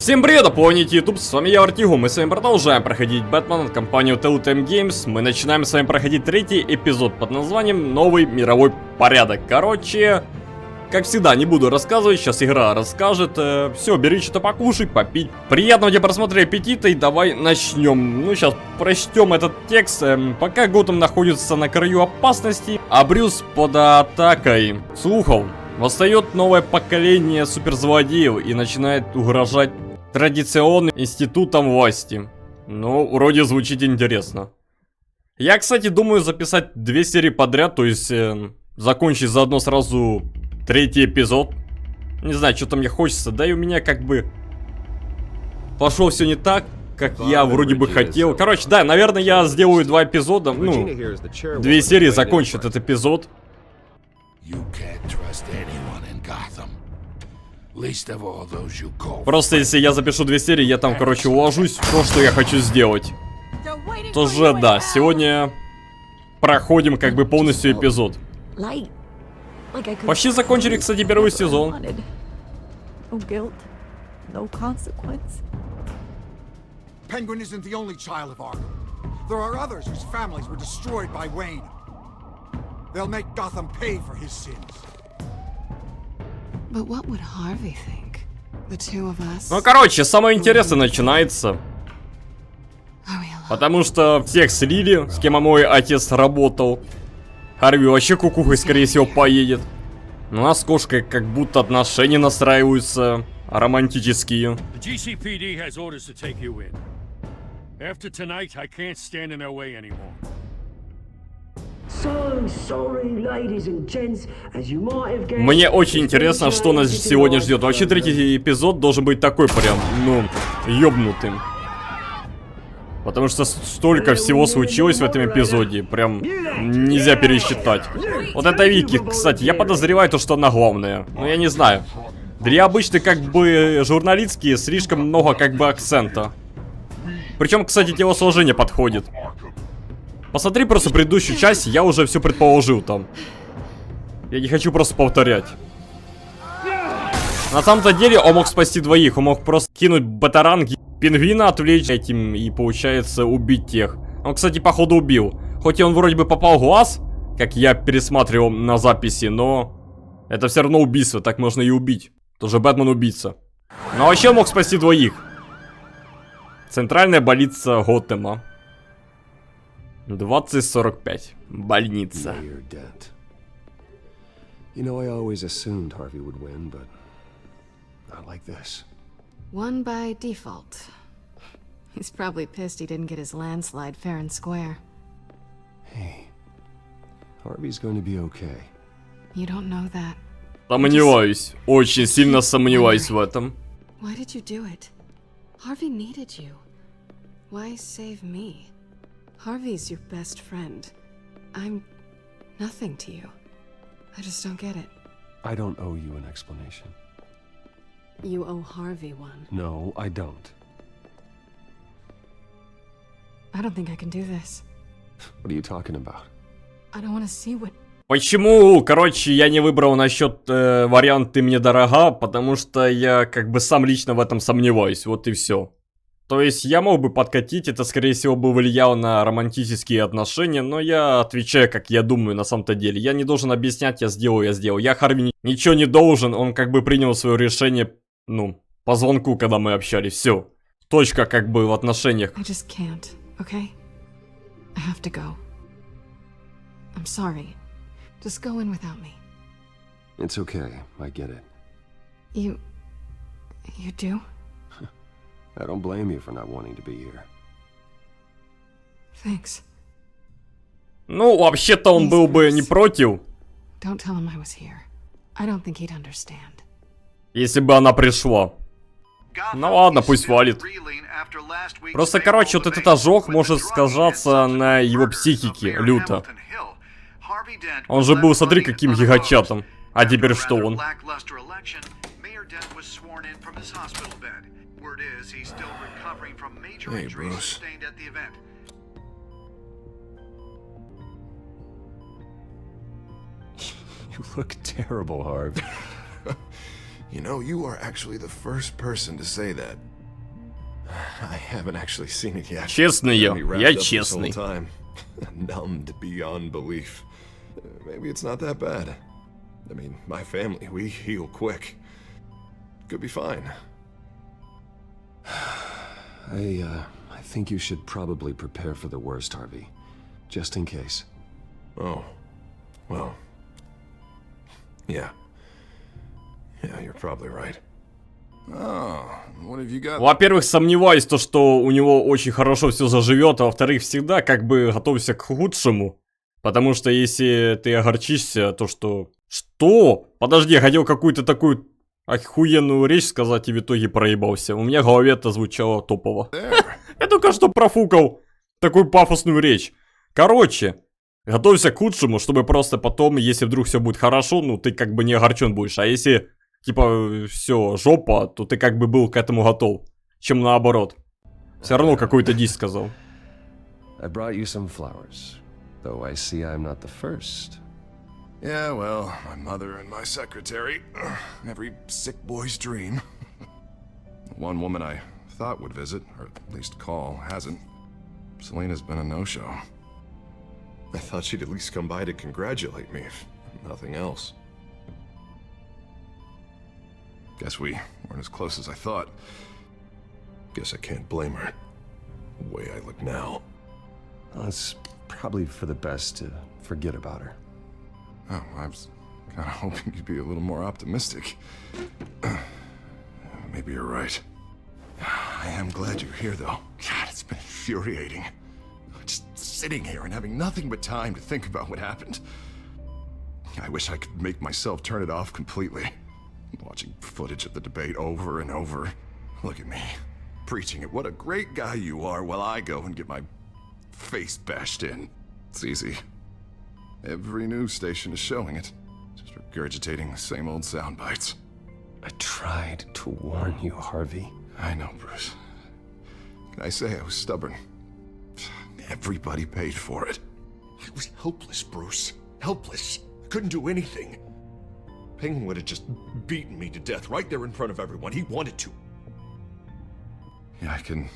Всем привет, планете YouTube, с вами я, VERTIGO, мы с вами продолжаем проходить Batman от компании Telltale Games. Мы начинаем с вами проходить третий эпизод под названием «Новый мировой порядок». Короче, как всегда, не буду рассказывать, сейчас игра расскажет. Все, бери что-то покушать, попить. Приятного тебе просмотра и аппетита, и давай начнем. Ну, сейчас прочтем этот текст. Пока Готэм находится на краю опасности, а Брюс под атакой слухов, восстает новое поколение суперзлодеев и начинает угрожать традиционным институтом власти. Ну, вроде звучит интересно. Я, кстати, думаю записать 2 серии подряд, то есть закончить заодно сразу третий эпизод. Не знаю, что-то мне хочется, да и у меня как бы пошло все не так, как я вроде бы хотел. Короче, да, наверное, я сделаю 2 эпизода, ну, 2 серии, закончу этот эпизод. Просто если я запишу 2 серии, я там, короче, уложусь в то, что я хочу сделать. Тоже, да, сегодня проходим как бы полностью эпизод. Почти закончили, кстати, первый сезон. Penguin isn't the only child of Arkham. There are others whose families were destroyed by Wayne. They'll make Gotham pay for his sins. But what would Harvey think? The two of us. Ну, короче, самое интересное начинается. Потому что всех слили, с кем мой отец работал. Харви вообще кукухой, скорее всего, поедет. У нас с кошкой как будто отношения настраиваются романтические. Мне очень интересно, что нас сегодня ждет. Вообще, третий эпизод должен быть такой прям, ну, ёбнутым. Потому что столько всего случилось в этом эпизоде. Прям нельзя пересчитать. Вот это Вики, кстати, я подозреваю то, что она главная. Но я не знаю. Для обычной, как бы, журналистки слишком много, как бы, акцента. Причем, кстати, телосложение подходит. Посмотри просто предыдущую часть, я уже все предположил там. Я не хочу просто повторять. На самом-то деле он мог спасти двоих. Он мог просто кинуть батаранги, пингвина отвлечь этим и, получается, убить тех. Он, кстати, походу убил. Хоть и он вроде бы попал в глаз, как я пересматривал на записи, но это все равно убийство, так можно и убить. Тоже Бэтмен убийца. Но вообще он мог спасти двоих. Центральная больница Готэма. 2045. Больница. You know, I always assumed Harvey would win, but not like this. Won by default. He's probably pissed he didn't get his landslide fair and square. Hey, Harvey's going to be okay. You don't know that. Сомневаюсь. Очень сильно сомневаюсь в этом. Why did you do it? Harvey needed you. Why save me? Harvey's your best friend. I'm nothing to you. I just don't get it. I don't owe you an explanation. You owe Harvey one. No, I don't. I don't think I can do this. What are you talking about? I don't want to see what... Почему, короче, я не выбрал насчет вариант «ты мне дорога», потому что я как бы сам лично в этом сомневаюсь, вот и все. То есть я мог бы подкатить, это скорее всего бы влияло на романтические отношения, но я отвечаю, как я думаю на самом-то деле. Я не должен объяснять, я сделал. Я Харви ничего не должен, он как бы принял свое решение, ну, по звонку, когда мы общались, все. Точка как бы в отношениях. I just can't, okay? I have to go. I'm sorry. Just go in without me. It's okay, I get it. You do? I don't blame you for not wanting to be here. Thanks. Ну, вообще-то он был бы не против. Don't tell him I was here. I don't think he'd understand. Если бы она пришла. Ну ладно, пусть валит. Просто, короче, вот этот ожог может сказаться на его психике люто. Он же был, смотри, каким гигачатом. А теперь что он? Hey, Bruce. You look terrible, Harv. You know, you are actually the first person to say that. I haven't actually seen it yet. Честный Got me я wrapped up this честный. whole time. Numbed beyond belief. Maybe it's not that bad. I mean, my family, we heal quick. Could be fine. I think you should probably prepare for the worst, Harvey. Just in case. Oh. Well. Yeah. Yeah, you're probably right. Oh, what have you got? Во-первых, сомневаюсь, то, что у него очень хорошо все заживет, а во-вторых, всегда как бы готовься к худшему. Потому что если ты огорчишься, то что... Что? Подожди, я хотел какую-то такую охуенную речь сказать и в итоге проебался. У меня в голове это звучало топово. Я только что профукал такую пафосную речь. Короче, готовься к худшему, чтобы просто потом, если вдруг все будет хорошо, ну ты как бы не огорчен будешь. А если... типа, все, жопа, то ты как бы был к этому готов, чем наоборот. Все равно какую-то дичь сказал. I brought you some flowers, though I see I'm not the first. Yeah, well, my mother and my secretary. Every sick boy's dream. One woman I thought would visit, or at least call, hasn't. Selena's been a no-show. I thought she'd at least come by to congratulate me, if nothing else. Guess we weren't as close as I thought. Guess I can't blame her. The way I look now. Well, it's probably for the best to forget about her. Oh, I was kind of hoping you'd be a little more optimistic. Maybe you're right. I am glad you're here, though. God, it's been infuriating. Just sitting here and having nothing but time to think about what happened. I wish I could make myself turn it off completely. Watching footage of the debate over and over. Look at me, preaching at what a great guy you are while I go and get my face bashed in. It's easy. Every news station is showing it. Just regurgitating the same old sound bites. I tried to warn you, Harvey. I know, Bruce. Can I say I was stubborn? Everybody paid for it. I was helpless, Bruce. Helpless. I couldn't do anything. Penguin would have just beaten me to death right there in front of everyone. He wanted to. Yeah, I can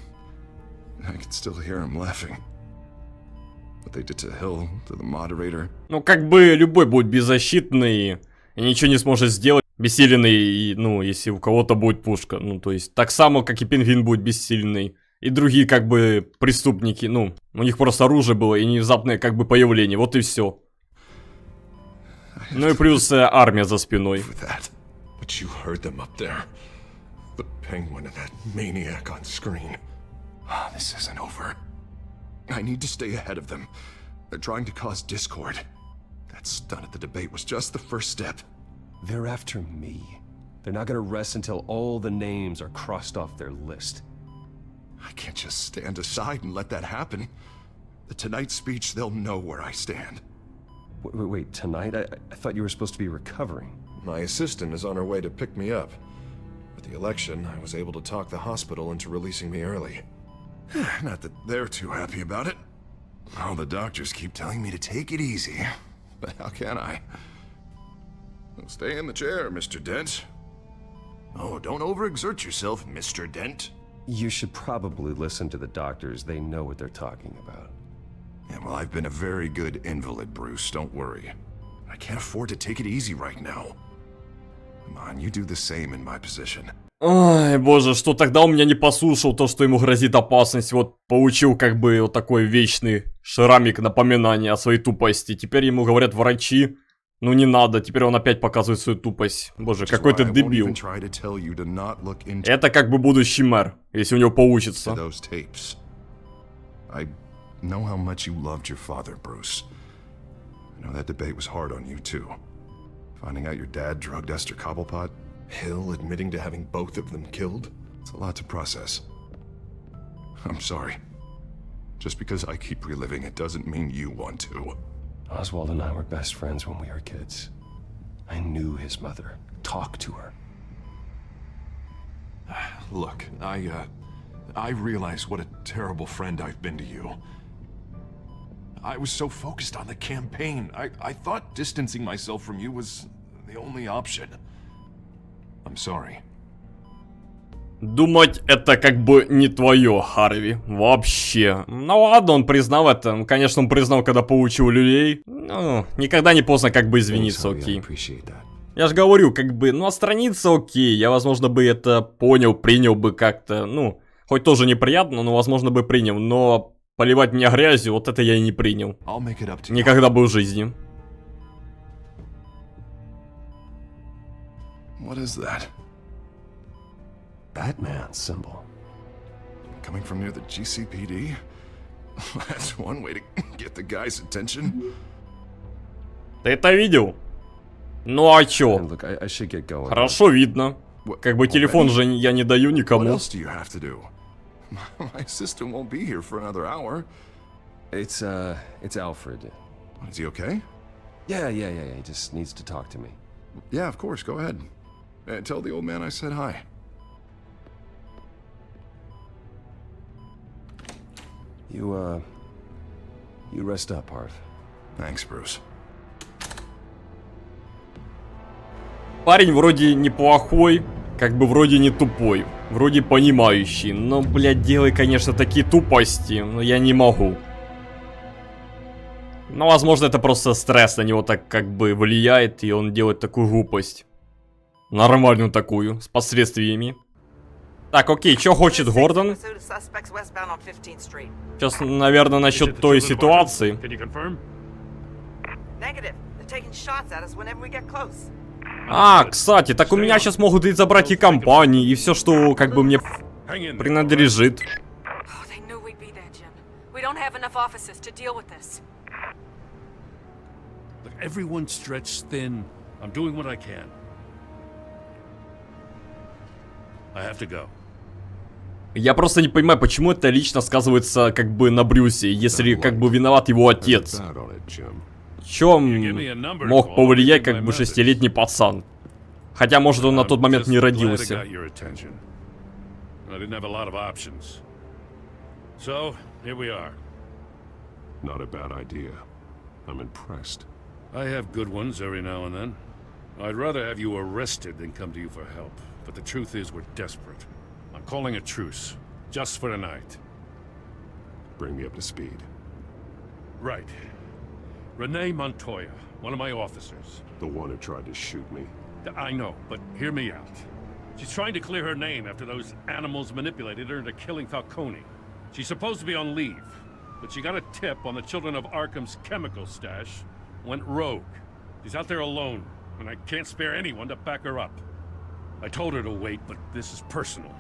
still hear him laughing. What they did to Hill, to the moderator. Ну, как бы любой будет беззащитный и ничего не сможет сделать. Бессиленный, и, ну, если у кого-то будет пушка. Ну, то есть, так само, как и пингвин будет бессильный. И другие, как бы, преступники, ну, у них просто оружие было и внезапное, как бы, появление. Вот и все. Ну и плюс армия за спиной. But you heard them up there. The Penguin and that maniac on screen. This isn't over. I need to stay ahead of them. They're trying to cause discord. That stunt at the debate was just the first step. They're after me. They're not gonna rest until all the names are crossed off their list. I can't just stand aside and let that happen. The Tonight speech, they'll know where I stand. Wait, tonight? I thought you were supposed to be recovering. My assistant is on her way to pick me up. With the election, I was able to talk the hospital into releasing me early. Not that they're too happy about it. All the doctors keep telling me to take it easy. But how can I? Well, stay in the chair, Mr. Dent. Oh, don't overexert yourself, Mr. Dent. You should probably listen to the doctors. They know what they're talking about. Yeah, well, I've been a very good invalid, Bruce. Don't worry. I can't afford to take it easy right now. Come on, you do the same in my position. Ой, боже, что тогда он меня не послушал, то, что ему грозит опасность. Вот получил как бы вот такой вечный шрамик напоминания о своей тупости. Теперь ему говорят врачи, ну не надо, теперь он опять показывает свою тупость. Боже, какой-то дебил. Это как бы будущий мэр, если у него получится. I know how much you loved your father, Bruce. I know that debate was hard on you too. Finding out your dad drugged Esther Cobblepot. Hill admitting to having both of them killed? It's a lot to process. I'm sorry. Just because I keep reliving it doesn't mean you want to. Oswald and I were best friends when we were kids. I knew his mother. Talked to her. Look, I realize what a terrible friend I've been to you. I was so focused on the campaign. I thought distancing myself from you was the only option. I'm sorry. Думать, это как бы не твое, Харви. Вообще. Ну ладно, он признал это. Конечно, он признал, когда получил люлей. Ну, никогда не поздно как бы извиниться, окей. Я же говорю, как бы, ну, отстраниться, окей. Я, возможно, бы это понял, принял бы как-то, ну, хоть тоже неприятно, но, возможно, бы принял. Но поливать меня грязью, вот это я и не принял. Никогда бы в жизни. What is that? Batman symbol. Coming from near the GCPD? That's one way to get the guy's attention. Ты это видел? Ну а чё? Look, I should get going. Хорошо видно. Как бы телефон же я не даю What никому. else do you have to do? My assistant won't be here for another hour. It's Alfred. Is he okay? Yeah. He just needs to talk to me. Yeah, of course, go ahead. Tell the old man I said hi. You rest up, Harv. Thanks, Bruce. Парень вроде неплохой, как бы вроде не тупой, вроде понимающий, но, блядь, делай, конечно, такие тупости, но я не могу. Но, возможно, это просто стресс на него так как бы влияет, и он делает такую глупость. Нормальную такую, с последствиями. Так, окей, что хочет Гордон? Сейчас, наверное, насчет той ситуации. А, кстати, так у меня сейчас могут и забрать и компании, и все, что как бы мне принадлежит. Everyone's stretched thin. I'm doing what I can. I have to go. Я просто не понимаю, почему это лично сказывается как бы на Брюсе, если как бы виноват его отец. Чем мог повлиять как бы 6-летний пацан? Хотя, может, он на тот момент не родился. I have good ones every now and then. I'd rather have you arrested than come to you for help. But the truth is we're desperate. I'm calling a truce. Just for tonight. Bring me up to speed. Right. Renee Montoya, one of my officers. The one who tried to shoot me. I know, but hear me out. She's trying to clear her name after those animals manipulated her into killing Falcone. She's supposed to be on leave, but she got a tip on the Children of Arkham's chemical stash. Went rogue. She's out there alone, and I can't spare anyone to back her up. I told her to wait, but this is personal.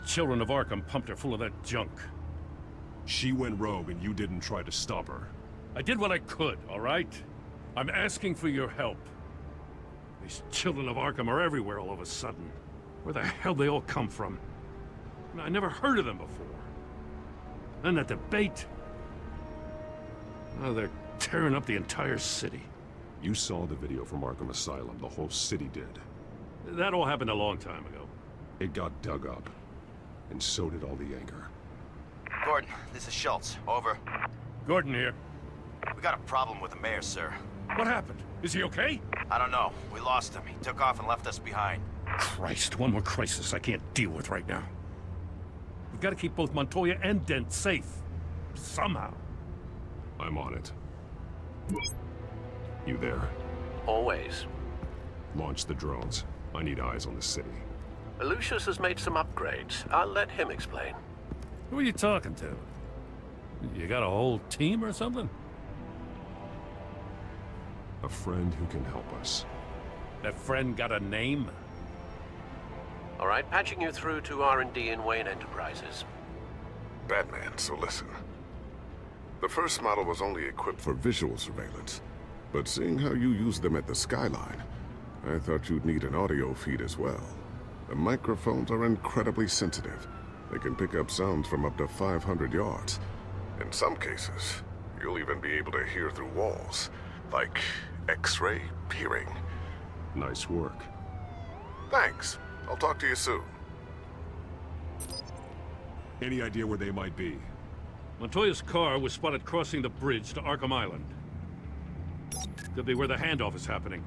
The Children of Arkham pumped her full of that junk. She went rogue and you didn't try to stop her. I did what I could, all right? I'm asking for your help. These Children of Arkham are everywhere all of a sudden. Where the hell they all come from? I never heard of them before. Then that debate. Oh, they're tearing up the entire city. You saw the video from Arkham Asylum. The whole city did. That all happened a long time ago. It got dug up. And so did all the anger. Gordon, this is Schultz. Over. Gordon here. We got a problem with the mayor, sir. What happened? Is he okay? I don't know. We lost him. He took off and left us behind. Christ, one more crisis I can't deal with right now. We've got to keep both Montoya and Dent safe. Somehow. I'm on it. You there? Always. Launch the drones. I need eyes on the city. Lucius has made some upgrades. I'll let him explain. Who are you talking to? You got a whole team or something? A friend who can help us. That friend got a name? All right, patching you through to R&D in Wayne Enterprises. Batman, so listen. The first model was only equipped for visual surveillance, but seeing how you use them at the Skyline, I thought you'd need an audio feed as well. The microphones are incredibly sensitive. They can pick up sounds from up to 500 yards. In some cases, you'll even be able to hear through walls, like X-ray peering. Nice work. Thanks. I'll talk to you soon. Any idea where they might be? Montoya's car was spotted crossing the bridge to Arkham Island. Could be where the handoff is happening.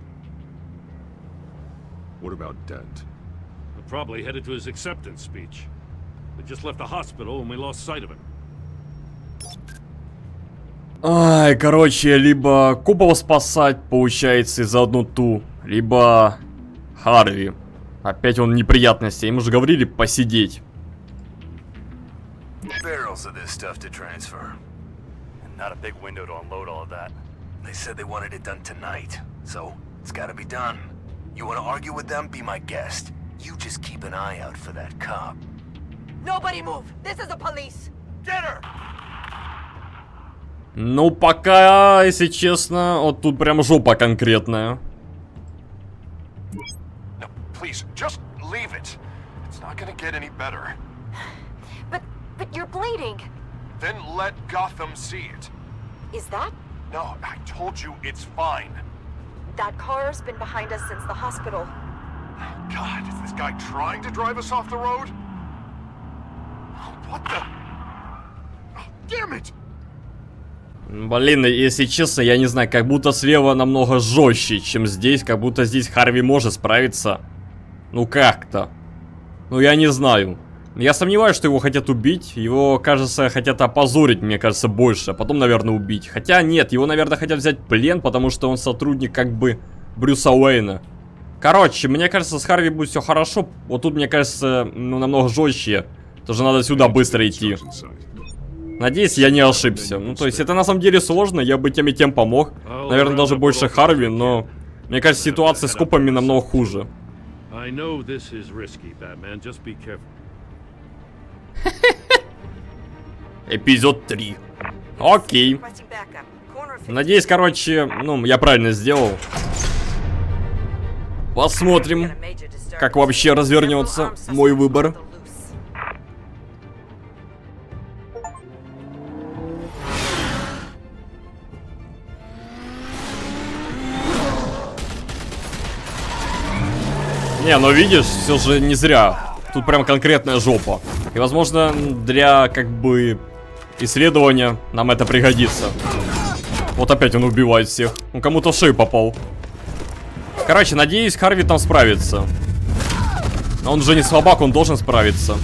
What about Dent? Probably headed to his acceptance speech. We just left the hospital and we lost sight of him. Ай, короче, либо Кубова спасать, получается, из-за одну ту, либо Харви. Опять он неприятности, им уже говорили посидеть. Barrels of this stuff to transfer. And not a big window to unload all of that. They said they wanted it done tonight, so it's gotta be done. You wanna argue with them? Be my guest. You just keep an eye out for that cop. Nobody move! This is the police! Get her! Ну, пока, если честно, вот тут прям жопа конкретная. No, please, just leave it. It's not gonna get any better. But you're bleeding. Then let Gotham see it. Is that? No, I told you it's fine. That car's been behind us since the hospital. God, is this guy trying to drive us off the road? What the? Oh, damn it! Блин, если честно, я не знаю, как будто слева намного жестче, чем здесь. Как будто здесь Харви может справиться. Ну как-то. Ну я не знаю. Я сомневаюсь, что его хотят убить. Его, кажется, хотят опозорить, мне кажется, больше. А потом, наверное, убить. Хотя нет, его, наверное, хотят взять в плен, потому что он сотрудник как бы Брюса Уэйна. Короче, мне кажется, с Харви будет все хорошо. Вот тут, мне кажется, ну, намного жестче. Тоже надо сюда быстро идти. Надеюсь, я не ошибся. Ну, то есть, это на самом деле сложно. Я бы тем и тем помог. Наверное, даже больше Харви, но... Мне кажется, ситуация с копами намного хуже. Эпизод 3. Окей. Надеюсь, короче, ну, я правильно сделал. Посмотрим, как вообще развернется мой выбор. Не, ну видишь, все же не зря. Тут прям конкретная жопа. И возможно, для как бы исследования нам это пригодится. Вот опять он убивает всех. Он кому-то в шею попал. Короче, надеюсь, Харви там справится. Он же не слабак, он должен справиться.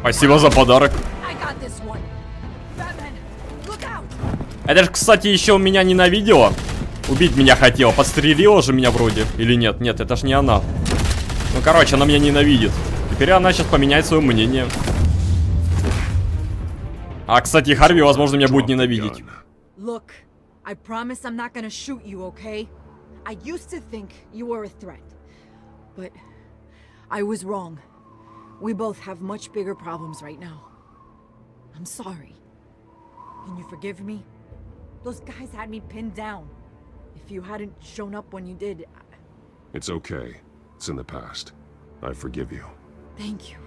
Спасибо за подарок. Это же, кстати, еще меня ненавидела. Убить меня хотела. Подстрелила же меня вроде. Или нет? Нет, это ж не она. Ну, короче, она меня ненавидит. Теперь она сейчас поменяет свое мнение. А, кстати, Харви, возможно, меня будет ненавидеть. Look, I promise I'm not gonna shoot you, okay? I used to think you were a threat, but I was wrong. We both have much bigger problems right now. I'm sorry. Can you forgive me? Those guys had me pinned down. If you hadn't shown up when you did... It's okay. It's in the past. I forgive you. Thank you.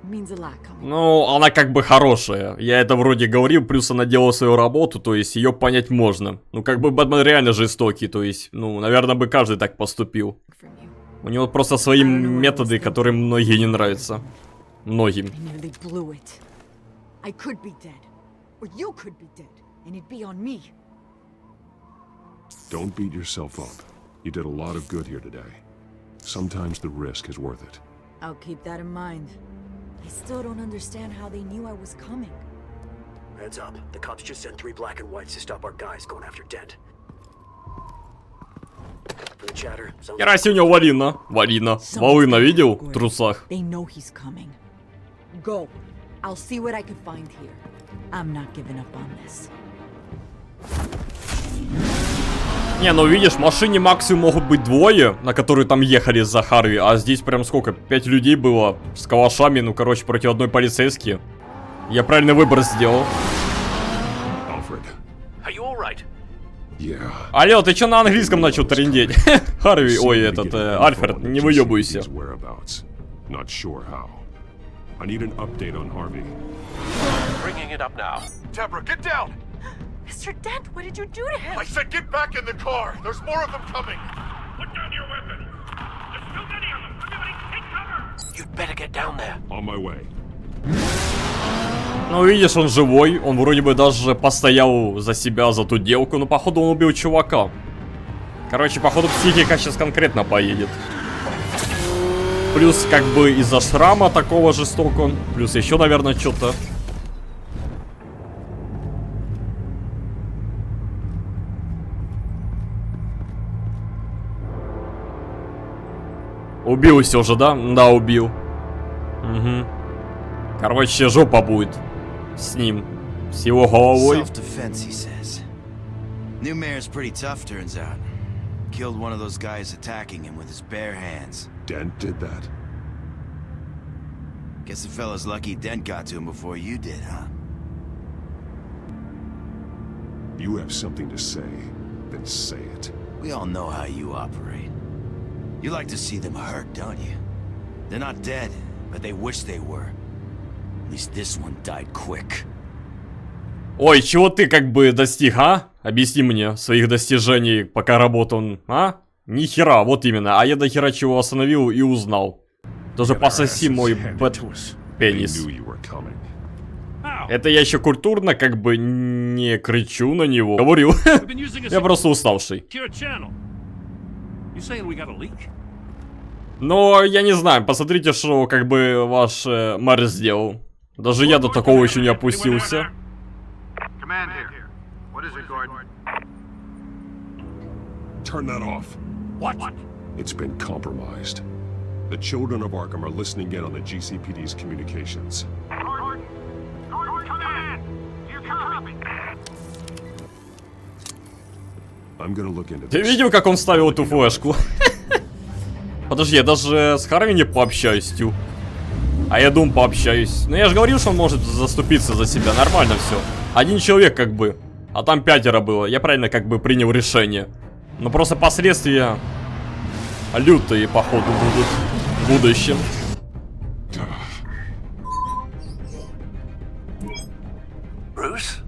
Means a lot, ну, она как бы хорошая. Я это вроде говорил, плюс она делала свою работу, то есть ее понять можно. Ну, как бы Бэтмен реально жестокий, то есть, ну, наверное, бы каждый так поступил. У него просто свои методы, которые многие не нравятся. Многим. Don't beat yourself up. You did a lot of good here today. Sometimes the risk is worth it. I'll keep that in mind. I still don't understand how they knew I was coming. Heads up. The cops just sent 3 black and whites to stop our guys going after Dent. Кераси у него Валина. Валина. Волына видел в трусах? They know he's coming. Go. I'll see what I can find here. I'm not giving up on this. Не, ну видишь, в машине максимум могут быть 2, на которые там ехали за Харви, а здесь прям сколько? 5 людей было с калашами, ну короче, против одной полицейски. Я правильный выбор сделал. Алло, ты чё на английском начал трындеть? Харви, ой, этот, Альфред, не выебывайся. I need an update on Harvey. Bringing it up now. Deborah, get down! Mr. Dent, what did you do to him? I said get back in the car! There's more of them coming! Put down your weapon! There's too many of them! Everybody take cover! You'd better get down there. On my way. Ну, видишь, он живой. Он вроде бы даже постоял за себя, за ту девку. Но, походу, он убил чувака. Короче, походу, психика сейчас конкретно поедет. Плюс, как бы, из-за шрама такого жестокого. Плюс еще, наверное, что-то. Убил все же, да? Да, убил. Угу. Короче, жопа будет с ним. С его головой. Self-defense, he says. New mayor's pretty tough, turns out. Killed one of those guys attacking him with his bare hands. Dent did that? Guess the fella's lucky Dent got to him before you did, huh? You have something to say, then say it. We all know how you operate. You like to see them hurt, don't you? They're not dead, but they wish they were. At least this one died quick. Ой, чего ты как бы достиг, а? Объясни мне своих достижений, пока работал, а? Ни хера, вот именно. А я до хера чего остановил и узнал. Тоже пососи мой пенис. Это я еще культурно как бы не кричу на него. Говорю. Я просто уставший. Но я не знаю, посмотрите, что как бы ваш мэр сделал. Даже я до такого еще не опустился. Turn that off. What? It's been compromised. The children of Arkham are listening in on the GCPD's communications. I'm gonna look into this. Ты видел, как он вставил эту флешку? Подожди, я даже с Харви не пообщаюсь, Тю. А я думаю, пообщаюсь. Но я же говорил, что он может заступиться за себя. Нормально все. Один человек как бы. А там 5 было. Я правильно как бы принял решение. Но просто последствия лютые, походу, будут в будущем. Bruce?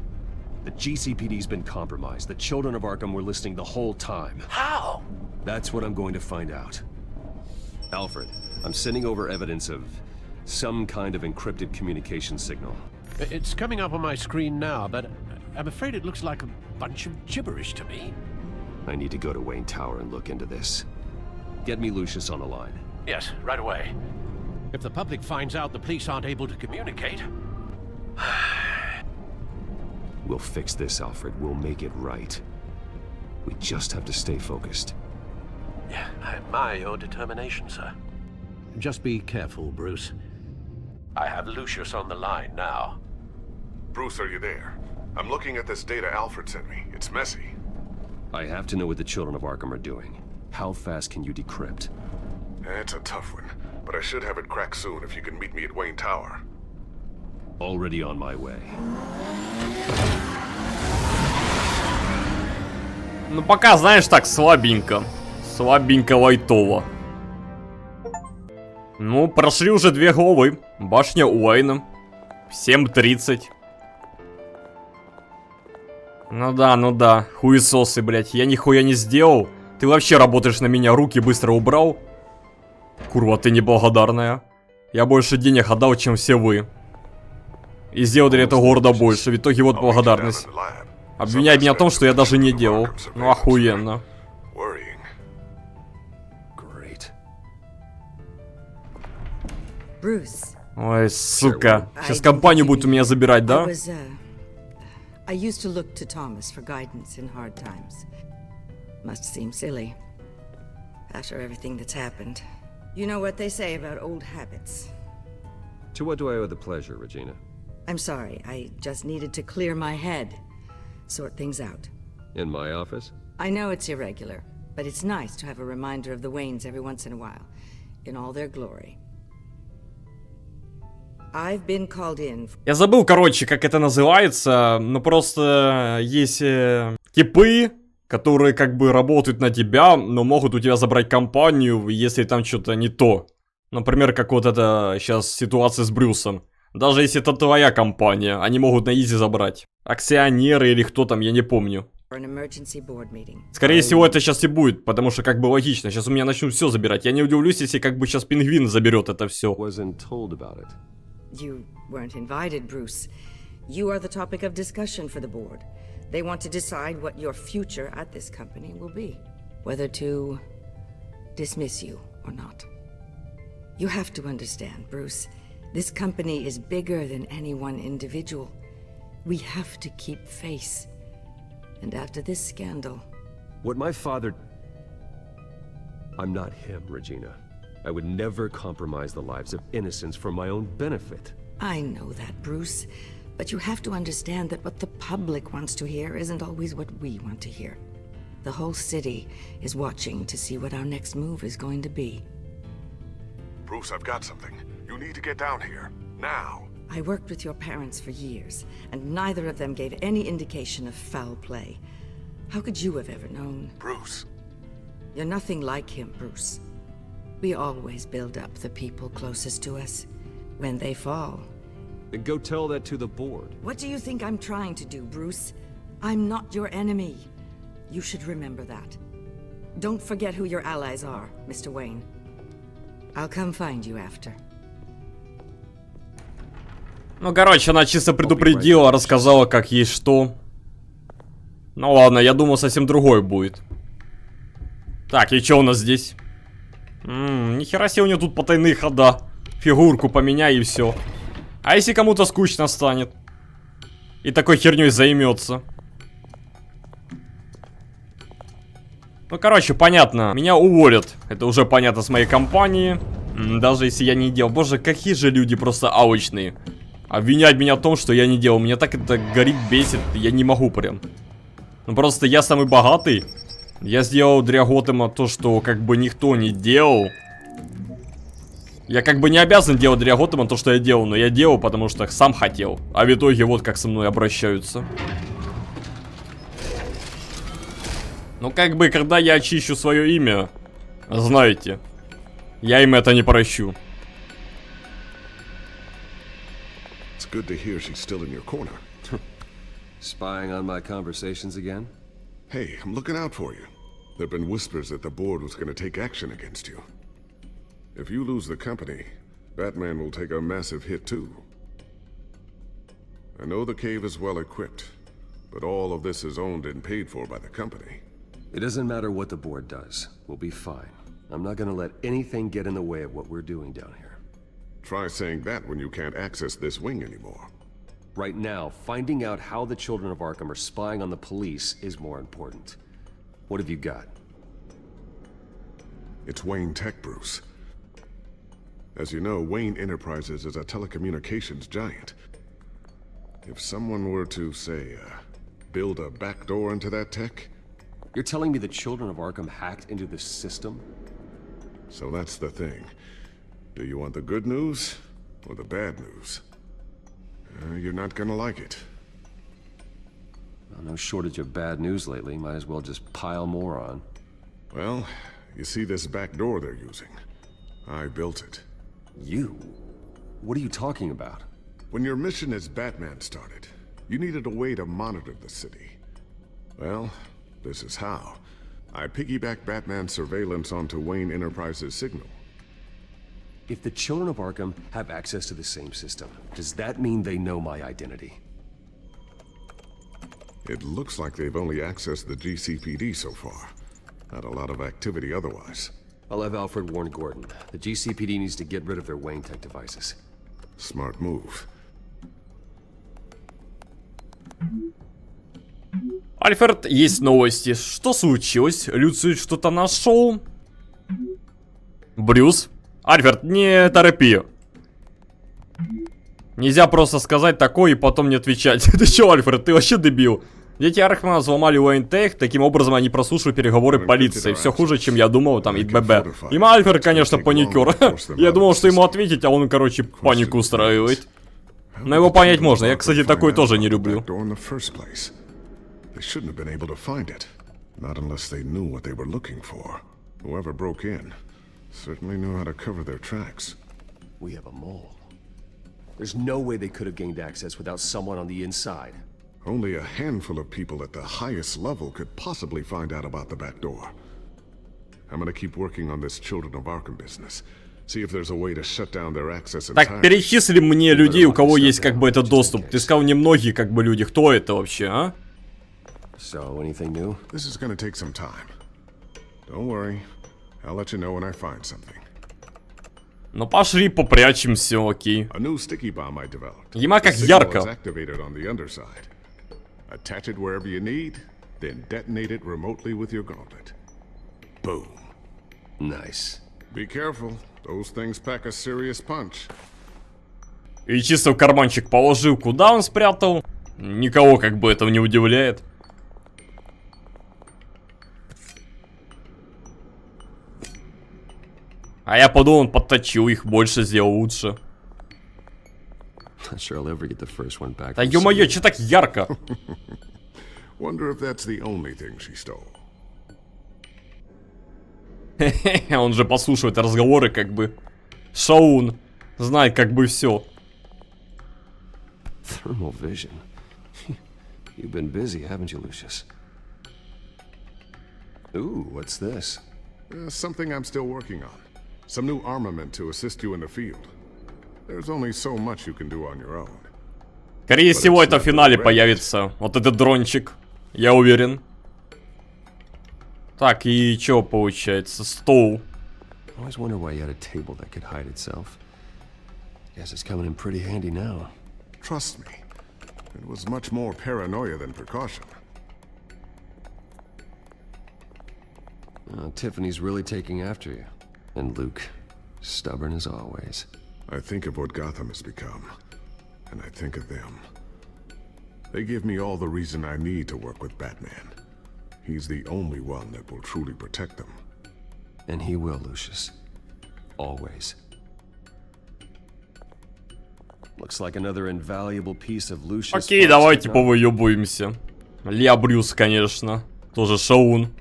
The GCPD's been compromised. The children of Arkham were listening the whole time. How? That's what I'm going to find out. Alfred, I'm sending over evidence of some kind of encrypted communication signal. It's coming up on my screen now, but I'm afraid it looks like a bunch of gibberish to me. I need to go to Wayne Tower and look into this. Get me Lucius on the line. Yes, right away. If the public finds out the police aren't able to communicate... We'll fix this, Alfred. We'll make it right. We just have to stay focused. Yeah, I admire your determination, sir. Just be careful, Bruce. I have Lucius on the line now. Bruce, are you there? I'm looking at this data Alfred sent me. It's messy. I have to know what the children of Arkham are doing. How fast can you decrypt? It's a tough one, but I should have it cracked soon if you can meet me at Wayne Tower. Already on my way. Ну пока, знаешь, так слабенько. Слабенько лайтово. Ну, прошли уже 2 главы. Башня Уэйна. 7:30. Ну да. Хуесосы, блять. Я нихуя не сделал. Ты вообще работаешь на меня, руки быстро убрал. Курва, ты неблагодарная. Я больше денег отдал, чем все вы. И сделал для этого города больше. В итоге вот благодарность. Обвиняет меня в том, что я даже не делал. Ну охуенно. Ой, сука. Сейчас компанию будут у меня забирать, да? I used to look to Thomas for guidance in hard times. Must seem silly. After everything that's happened. You know what they say about old habits. To what do I owe the pleasure, Regina? I'm sorry, I just needed to clear my head. Sort things out. In my office? I know it's irregular, but it's nice to have a reminder of the Waynes every once in a while. In all their glory. I've been called in. Я забыл, короче, как это называется, но просто есть типы, которые как бы работают на тебя, но могут у тебя забрать компанию, если там что-то не то. Например, как вот это сейчас ситуация с Брюсом. Даже если это твоя компания, они могут на изи забрать. Акционеры или кто там, я не помню. Скорее всего, это сейчас и будет, потому что как бы логично. Сейчас у меня начнут все забирать. Я не удивлюсь, если как бы сейчас пингвин заберет это все. You weren't invited, Bruce. You are the topic of discussion for the board. They want to decide what your future at this company will be. Whether to dismiss you or not. You have to understand, Bruce. This company is bigger than any one individual. We have to keep face. And after this scandal... What my father... I'm not him, Regina. I would never compromise the lives of innocents for my own benefit. I know that, Bruce. But you have to understand that what the public wants to hear isn't always what we want to hear. The whole city is watching to see what our next move is going to be. Bruce, I've got something. You need to get down here. Now. I worked with your parents for years, and neither of them gave any indication of foul play. How could you have ever known? Bruce. You're nothing like him, Bruce. We always build up the people closest to us. When they fall... Then go tell that to the board. What do you think I'm trying to do, Bruce? I'm not your enemy. You should remember that. Don't forget who your allies are, Mr. Wayne. I'll come find you after. Ну, короче, она чисто предупредила, рассказала, как есть что. Ну ладно, я думал, совсем другой будет. Так, и что у нас здесь? Нихера себе у нее тут потайные хода. Фигурку поменяй и все. А если кому-то скучно станет? И такой херней займется. Ну, короче, понятно. Меня уволят. Это уже понятно с моей компании. Даже если я не делал. Боже, какие же люди просто алчные. Обвинять меня в том, что я не делал. Меня так это горит, бесит. Я не могу прям. Ну, просто я самый богатый. Я сделал для Готэма то, что как бы никто не делал. Я как бы не обязан делать для Готэма то, что я делал. Но я делал, потому что сам хотел. А в итоге вот как со мной обращаются. Ну, как бы, когда я очищу свое имя, знаете, я им это не прощу. It's good to hear she's still in your corner. Spying on my conversations again? Hey, I'm looking out for you. There have been whispers that the board was going to take action against you. If you lose the company, Batman will take a massive hit too. I know the cave is well equipped, but all of this is owned and paid for by the company. It doesn't matter what the board does. We'll be fine. I'm not gonna let anything get in the way of what we're doing down here. Try saying that when you can't access this wing anymore. Right now, finding out how the children of Arkham are spying on the police is more important. What have you got? It's Wayne Tech, Bruce. As you know, Wayne Enterprises is a telecommunications giant. If someone were to, say, build a backdoor into that tech... You're telling me the children of Arkham hacked into this system? So that's the thing. Do you want the good news or the bad news? You're not gonna like it. Well, no shortage of bad news lately. Might as well just pile more on. Well, you see this back door they're using? I built it. You? What are you talking about? When your mission as Batman started, you needed a way to monitor the city. Well, this is how. I piggybacked Batman's surveillance onto Wayne Enterprises' signal. If the children of Arkham have access to the same system, does that mean they know my identity? It looks like they've only accessed the GCPD so far. Not a lot of activity otherwise. I'll have Alfred warn Gordon. The GCPD needs to get rid of their Wayne Tech devices. Smart move. Альфред, есть новости. Что случилось? Люциус что-то нашел? Брюс? Альфред, не торопи. Нельзя просто сказать такое и потом не отвечать. Ты чё, Альфред, ты вообще дебил? Дети Архмана взломали Уэйн-Тех, таким образом они прослушивают переговоры полиции. Все хуже, чем я думал, там, и ББ. И Альфред, конечно, паникер. Я думал, что ему ответить, а он, короче, панику устраивает. Но его понять можно, я, кстати, такой тоже не люблю. They shouldn't have been able to find it. Not unless they knew what they were looking for. Whoever broke in certainly knew how to cover their tracks. We have a mole. There's no way they could have gained access without someone on the inside. Only a handful of people at the highest level could possibly find out about the back door. I'm gonna keep working on this Children of Arkham business. See if there's a way to shut down their access in Так, time. перечисли мне людей, у кого есть как бы этот доступ. Ты сказал немногие как бы люди. Кто это вообще, а? So, anything new? This is gonna take some time. Don't worry. I'll let you know when I find something. Ну пошли попрячемся, окей. A new sticky bomb I developed. Ема как The signal is ярко. activated on the underside. Attach it wherever you need, then detonate it remotely with your gauntlet. Boom. Nice. Be careful. Those things pack a serious punch. И чисто в карманчик положил. Куда он спрятал? Никого как бы этого не удивляет. А я подумал, он подточил их, больше сделал лучше. Да ё-моё, чё так ярко? Wonder if that's the only thing she stole. Он же послушивает разговоры, как бы. Шаун знает как бы все. Thermal vision. You've been busy, haven't you, Lucius? Ooh, what's this? Something I'm still working on. Some new armament to assist you in the field. There's only so much you can do on your own. Скорее всего, это в финале появится. Вот этот дрончик. Я уверен. Так, и чё получается? Стол. Always wonder why you had a table that could hide itself. Guess it's coming in pretty handy now. Trust me, it was much more paranoia than precaution. Tiffany's really taking after you. And Luke, stubborn as always. I think of what Gotham has become, and I think of them. They give me all the reason I need to work with Batman. He's the only one that will truly protect them. And he will, Lucius. Always. Looks like another invaluable piece of Lucius. Окей, давайте повыебуемся. Ля Брюс, конечно. Тоже Шаун.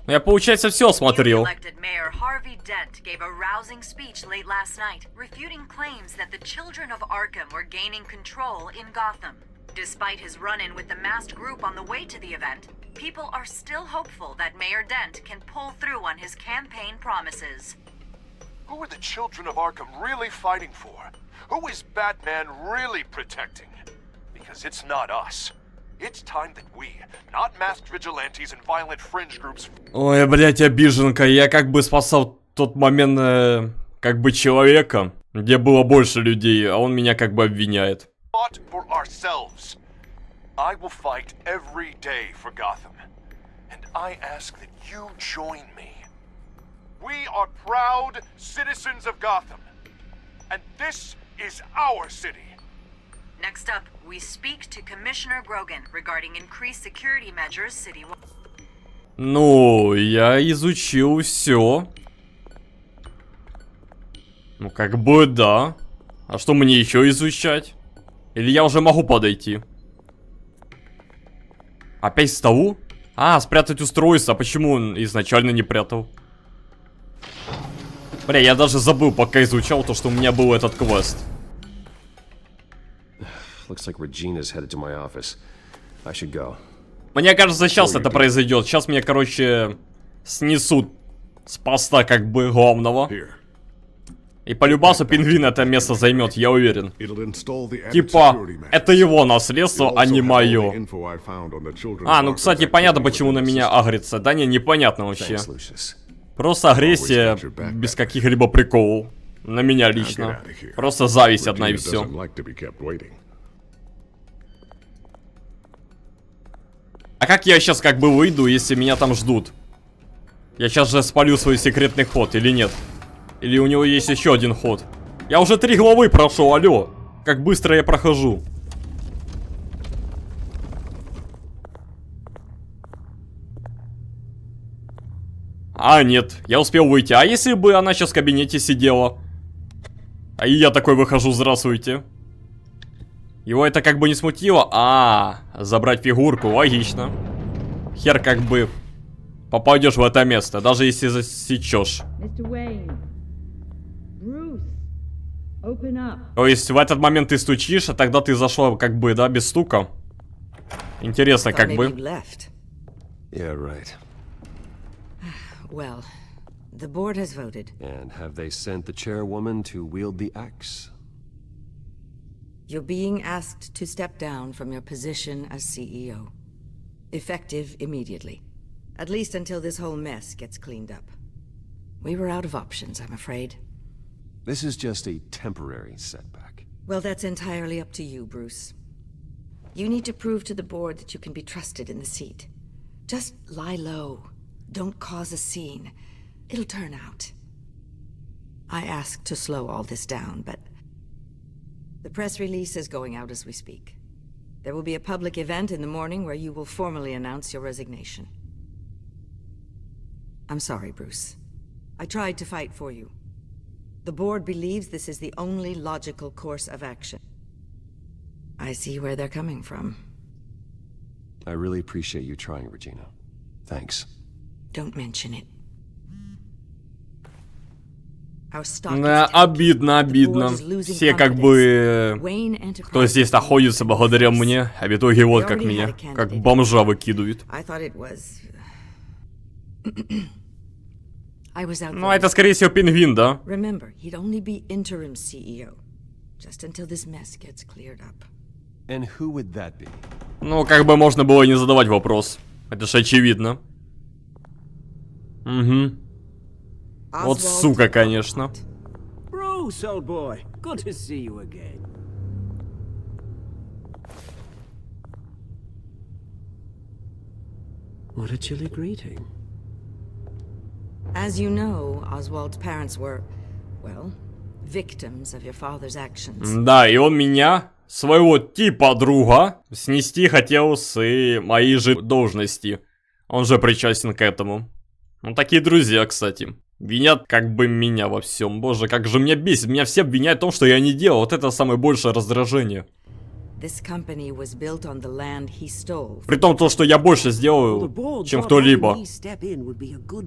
Я, получается, все смотрел. Mayor Harvey Dent gave a rousing speech late last night, refuting claims that the children of Arkham were gaining control in Gotham. Despite his run-in with the masked group on the way to the event, people are still hopeful that Mayor Dent can pull through on his campaign promises. Who are the children of Arkham really fighting for? Who is Batman really protecting? Because it's not us. It's time that we, not masked vigilantes and violent fringe groups. Ой, блять, обиженка. Я как бы спасал тот момент, как бы человека, где было больше людей, а он меня как бы обвиняет. Fought for ourselves. I will fight every day for Gotham, and I ask that you join me. We are proud citizens of Gotham, and this is our city. Next up, we speak to Commissioner Grogan regarding increased security measures citywide. Ну, я изучил все. Ну, как бы да. А что мне еще изучать? Или я уже могу подойти? Опять к столу? А, спрятать устройство. А почему он изначально не прятал? Бля, я даже забыл, пока изучал то, что у меня был этот квест. Looks like Regina's headed to my office. I should go. Мне кажется, сейчас это произойдет. Сейчас меня, короче, снесут с поста как бы главного. И по любасу пингвин это место займет, я уверен. Типа, это его наследство, а не мое. А, ну, кстати, понятно, почему на меня агрится. Да не, непонятно вообще. Просто агрессия без каких-либо приколов. На меня лично. Просто зависть одна и все. А как я сейчас как бы выйду, если меня там ждут? Я сейчас же спалю свой секретный ход или нет? Или у него есть еще один ход? Я уже 3 главы прошел, алло. Как быстро я прохожу. А, нет, я успел выйти. А если бы она сейчас в кабинете сидела? А и я такой выхожу, здравствуйте. Его это как бы не смутило. Забрать фигурку, логично. Хер как бы попадешь в это место, даже если засечешь. То есть в этот момент ты стучишь, а тогда ты зашла как бы, да, без стука. Интересно, как бы. Well, The board has voted. And have they sent the chairwoman to wield the axe? You're being asked to step down from your position as CEO. Effective immediately. At least until this whole mess gets cleaned up. We were out of options, I'm afraid. This is just a temporary setback. Well, that's entirely up to you, Bruce. You need to prove to the board that you can be trusted in the seat. Just lie low. Don't cause a scene. It'll turn out. I asked to slow all this down, but the press release is going out as we speak. There will be a public event in the morning where you will formally announce your resignation. I'm sorry, Bruce. I tried to fight for you. The board believes this is the only logical course of action. I see where they're coming from. I really appreciate you trying, Regina. Thanks. Don't mention it. Обидно, обидно. Все как бы, кто здесь находится благодаря мне, а в итоге вот как меня, как бомжа выкидывают. Ну, это скорее всего пингвин, да? Ну, как бы можно было не задавать вопрос. Это ж очевидно. Угу. Вот сука, конечно. Bruce, old boy, good to see you again. What a chilly greeting. As you know, Oswald's parents were, well, victims of your father's actions. Да, и он меня, своего типа друга, снести хотел с моей же должности. Он же причастен к этому. Ну, такие друзья, кстати. Винят как бы меня во всем. Боже, как же меня бесит. Меня все обвиняют в том, что я не делал. Вот это самое большее раздражение. При том, то, что я больше сделал, чем кто-либо.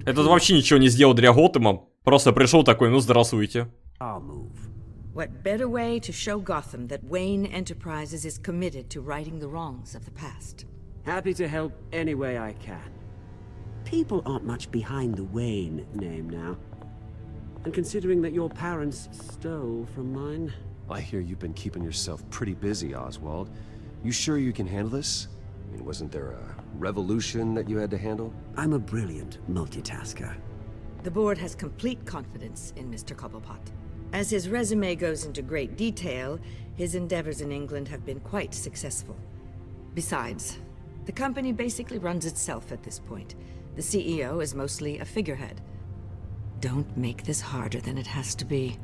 Этот вообще ничего не сделал для Готэма. Просто пришел такой, ну здравствуйте. What better way to show Gotham that Wayne Enterprises is committed to righting the wrongs of the past? Happy to help any way I can. People aren't much behind the Wayne name now. And considering that your parents stole from mine... I hear you've been keeping yourself pretty busy, Oswald. You sure you can handle this? I mean, wasn't there a revolution that you had to handle? I'm a brilliant multitasker. The board has complete confidence in Mr. Cobblepot. As his resume goes into great detail, his endeavors in England have been quite successful. Besides, the company basically runs itself at this point. The CEO is mostly a figurehead. Don't make this harder than it has to be.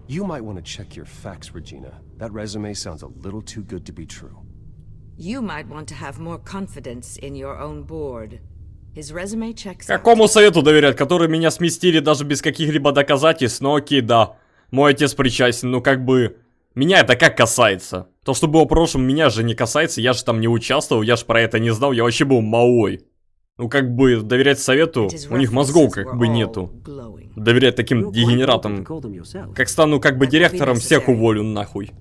You might want to check your facts, Regina. That resume sounds a little too good to be true. You might want to have more confidence in your own board. His resume checks out. Какому совету доверять, который меня сместили даже без каких-либо доказательств? Ну окей, да. Мой отец причастен, ну как бы... Меня это как касается? То, что было в прошлом, меня же не касается, я же там не участвовал, я же про это не знал, я вообще был малой. Ну как бы доверять совету, у них мозгов как бы нету. Доверять таким дегенератам. Как стану как бы директором, всех уволю нахуй.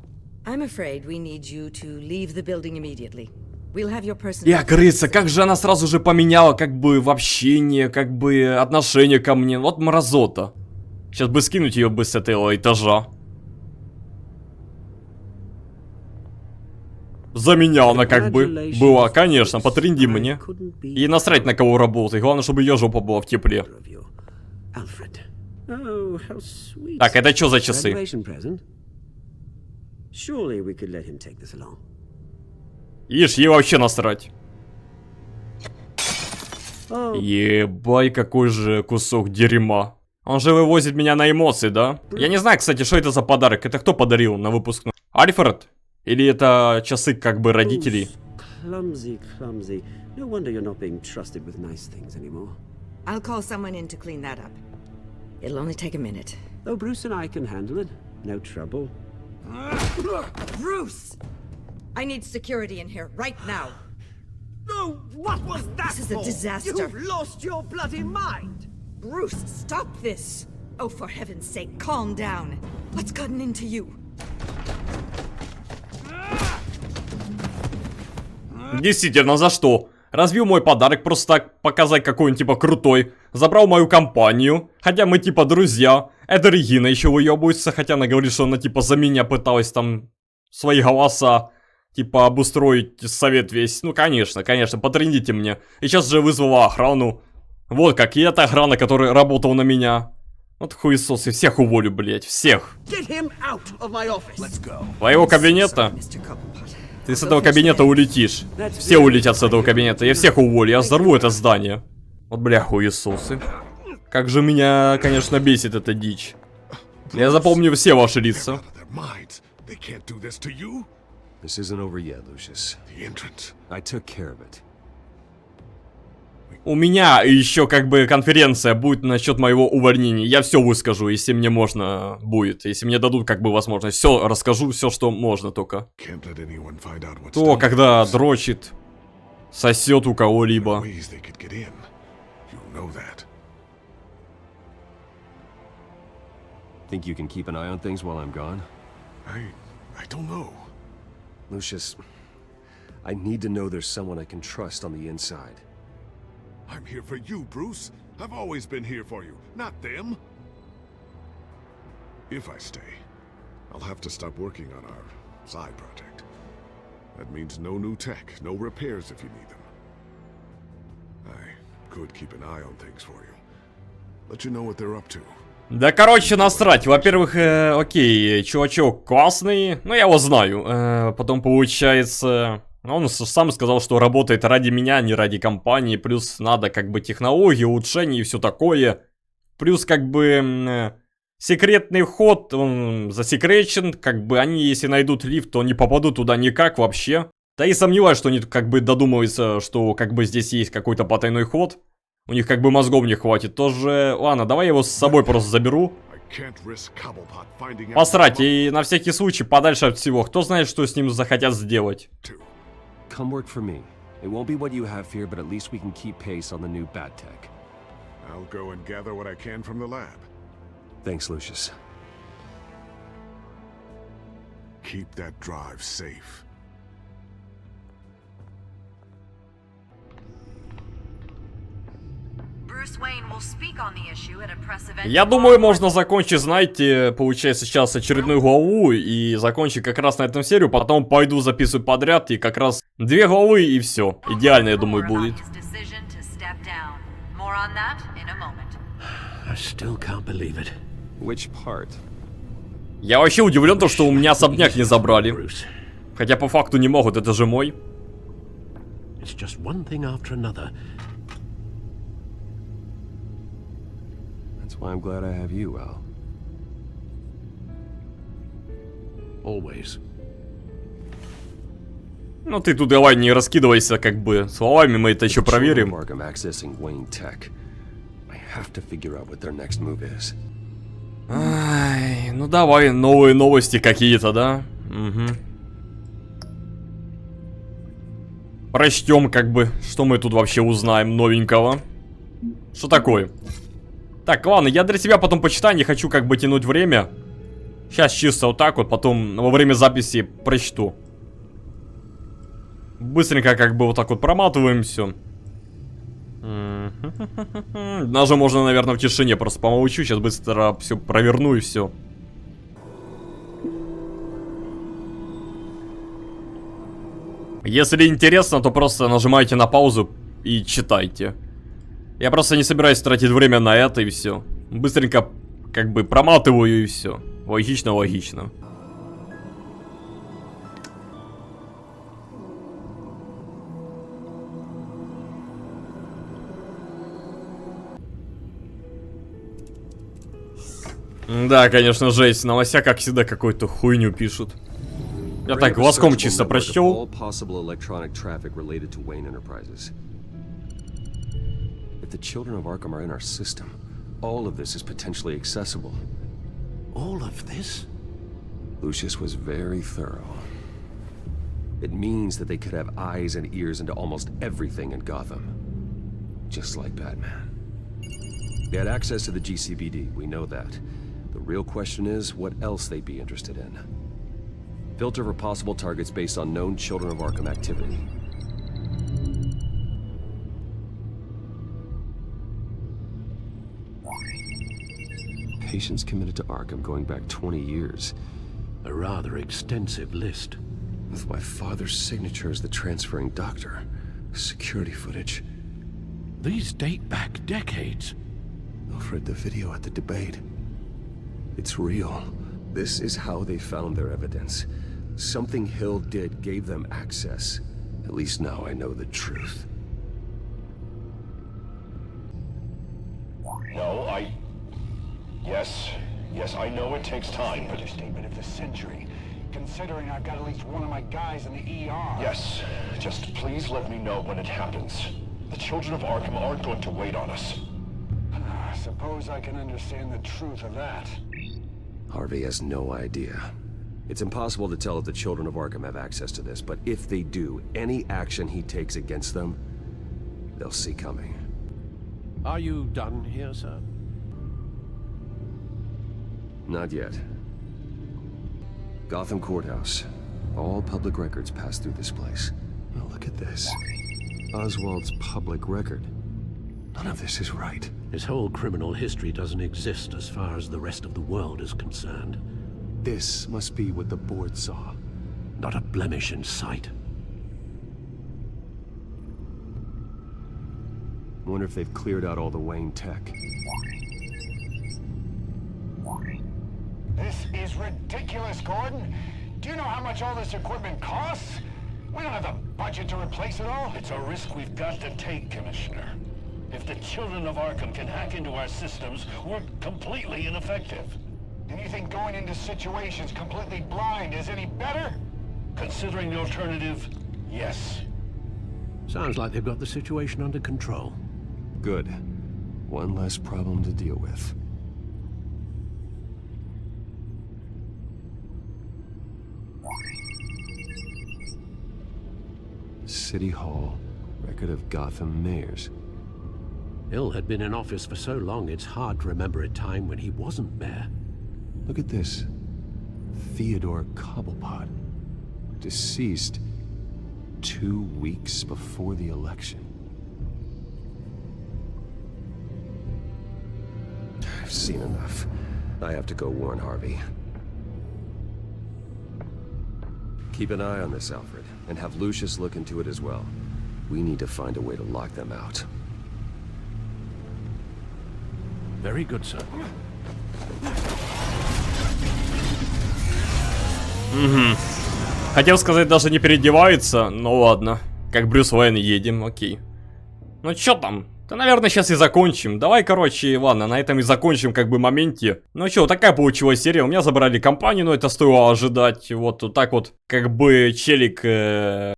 Я, крыса, как же она сразу же поменяла как бы в общение, как бы отношение ко мне. Вот мразота. Сейчас бы скинуть ее бы с этого этажа. За меня она как бы была, конечно, потренди мне. И насрать на кого работать, главное, чтобы ее жопа была в тепле. Так, это что за часы? Ишь, ей вообще насрать. Ебай, какой же кусок дерьма. Он же вывозит меня на эмоции, да? Я не знаю, кстати, что это за подарок. Это кто подарил на выпускном? Альфред? Или это часы как бы родителей? Clumsy. No wonder you're not being trusted with nice things anymore. I'll call someone in to clean that up. It'll only take a minute. Oh, Bruce and I can handle it. No trouble. Bruce! I need security in here right now. No, what was that? This is a disaster. You've lost your bloody mind. Bruce, stop this. Oh, for heaven's sake, calm down. What's gotten into you? Действительно, за что? Разбил мой подарок, просто так показать, какой он типа крутой. Забрал мою компанию, хотя мы типа друзья. Это Регина еще выебывается, хотя она говорит, что она типа за меня пыталась там свои голоса типа обустроить совет весь. Ну конечно, потрендите мне. И сейчас же вызвала охрану. Вот как, и эта охрана, которая работала на меня. Вот хуесосы, всех уволю, блять, всех. Твоего кабинета? Ты с этого кабинета улетишь. Все улетят с этого кабинета. Я всех уволю, я взорву это здание. Вот бля, хуесосы. Как же меня, конечно, бесит эта дичь. Я запомню все ваши лица. This isn't over yet, Lucius. The entrance. I took care of it. У меня еще как бы конференция будет насчет моего увольнения. Я все выскажу, если мне можно будет. Если мне дадут как бы возможность. Все расскажу, все, что можно только. То, когда дрочит, сосет у кого-либо. Think you can keep an eye on things while I'm gone? I don't know. Lucius, I need to know there's someone I can trust on the inside. I'm here for you, Bruce. I've always been here for you, not them. If I stay, I'll have to stop working on our side project. That means no new tech, no repairs if you need them. I could keep an eye on things for you. Let you know what they're up to. Да, короче, насрать. Во-первых, окей, чувачок классный, ну, я его знаю. Потом, получается, он сам сказал, что работает ради меня, а не ради компании. Плюс надо, как бы, технологии, улучшения и все такое. Плюс, как бы, секретный вход, он засекречен. Как бы, они, если найдут лифт, то не попадут туда никак вообще. Да и сомневаюсь, что они, как бы, додумываются, что, как бы, здесь есть какой-то потайной ход. У них как бы мозгов не хватит тоже. Ладно, давай я его с собой просто заберу. Посрать, и на всякий случай подальше от всего. Кто знает, что с ним захотят сделать. Come work for me. It won't be what you have here, but at least we can keep pace on the new bad tech. I'll go and gather what I can from the lab. Thanks, Lucius. Keep that drive safe. Я думаю, можно закончить, знаете, получается, сейчас очередную главу и закончить как раз на этом серию, потом пойду записывать подряд и как раз 2 главы и все. Идеально, я думаю, будет. Я вообще удивлен, то, что у меня особняк не забрали. Хотя по факту не могут, это же мой. I'm glad I have you, Al. Always. Ну ты тут давай не раскидывайся, как бы, словами, мы это еще проверим. Ай, ну давай, новые новости какие-то, да? Угу. Прочтем, как бы, что мы тут вообще узнаем новенького. Что такое? Так, ладно, я для себя потом почитаю, не хочу как бы тянуть время. Сейчас чисто вот так вот, потом во время записи прочту. Быстренько как бы вот так вот проматываем все. Даже можно, наверное, в тишине просто помолчу, сейчас быстро все проверну и все. Если интересно, то просто нажимайте на паузу и читайте. Я просто не собираюсь тратить время на это и все. Быстренько как бы проматываю и все. Логично, логично. Да, конечно, жесть. Новостя, как всегда, какую-то хуйню пишут. Я так глазком чисто прочтел. The children of Arkham are in our system. All of this is potentially accessible. All of this? Lucius was very thorough. It means that they could have eyes and ears into almost everything in Gotham. Just like Batman. They had access to the GCPD, we know that. The real question is, what else they'd be interested in. Filter for possible targets based on known children of Arkham activity. patients committed to Arkham going back 20 years. A rather extensive list. With my father's signature as the transferring doctor. Security footage. These date back decades. I've read the video at the debate. It's real. This is how they found their evidence. Something Hill did gave them access. At least now I know the truth. No, Yes, I know it takes time, but... Understatement of the century, considering I've got at least one of my guys in the ER. Yes, just please let me know when it happens. The children of Arkham aren't going to wait on us. I suppose I can understand the truth of that. Harvey has no idea. It's impossible to tell if the children of Arkham have access to this, but if they do, any action he takes against them, they'll see coming. Are you done here, sir? Not yet. Gotham Courthouse. All public records pass through this place. Oh, look at this. Oswald's public record. None of this is right. His whole criminal history doesn't exist as far as the rest of the world is concerned. This must be what the board saw. Not a blemish in sight. Wonder if they've cleared out all the Wayne tech. This is ridiculous, Gordon. Do you know how much all this equipment costs? We don't have the budget to replace it all. It's a risk we've got to take, Commissioner. If the children of Arkham can hack into our systems, we're completely ineffective. And you think going into situations completely blind is any better? Considering the alternative, yes. Sounds like they've got the situation under control. Good. One less problem to deal with. City Hall. Record of Gotham mayors. Hill had been in office for so long, it's hard to remember a time when he wasn't mayor. Look at this. Theodore Cobblepot. Deceased 2 weeks before the election. I've seen enough. I have to go warn Harvey. Keep an eye on this, Alfred, and have Lucius look into it as well. We need to find a way to lock them out. Very good, sir. Хотел сказать, даже не переодевается, но ладно. Как Брюс Уэйн, едем, окей. Ну чё там? Да, наверное, сейчас и закончим. Давай, короче, ладно, на этом и закончим как бы моменте. Ну чё, такая получилась серия. У меня забрали компанию, но это стоило ожидать. Вот так вот, как бы челик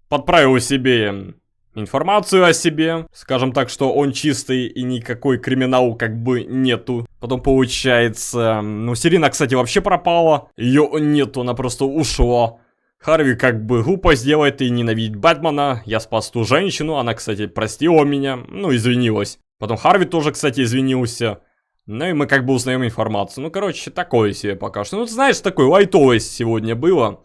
подправил себе информацию о себе. Скажем так, что он чистый и никакой криминал как бы нету. Потом получается, ну Сирина, кстати, вообще пропала. Ее нету, она просто ушла. Харви как бы глупость делает и ненавидит Бэтмена. Я спас ту женщину, она, кстати, простила меня, ну, извинилась. Потом Харви тоже, кстати, извинился. Ну и мы как бы узнаем информацию. Ну, короче, такое себе пока что. Ну, ты знаешь, такое лайтовое сегодня было.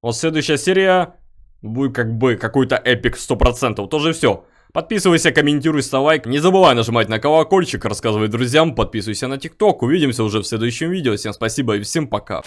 Вот следующая серия будет как бы какой-то эпик 100%. Тоже все. Подписывайся, комментируй, ставь лайк. Не забывай нажимать на колокольчик, рассказывай друзьям, подписывайся на ТикТок. Увидимся уже в следующем видео. Всем спасибо и всем пока.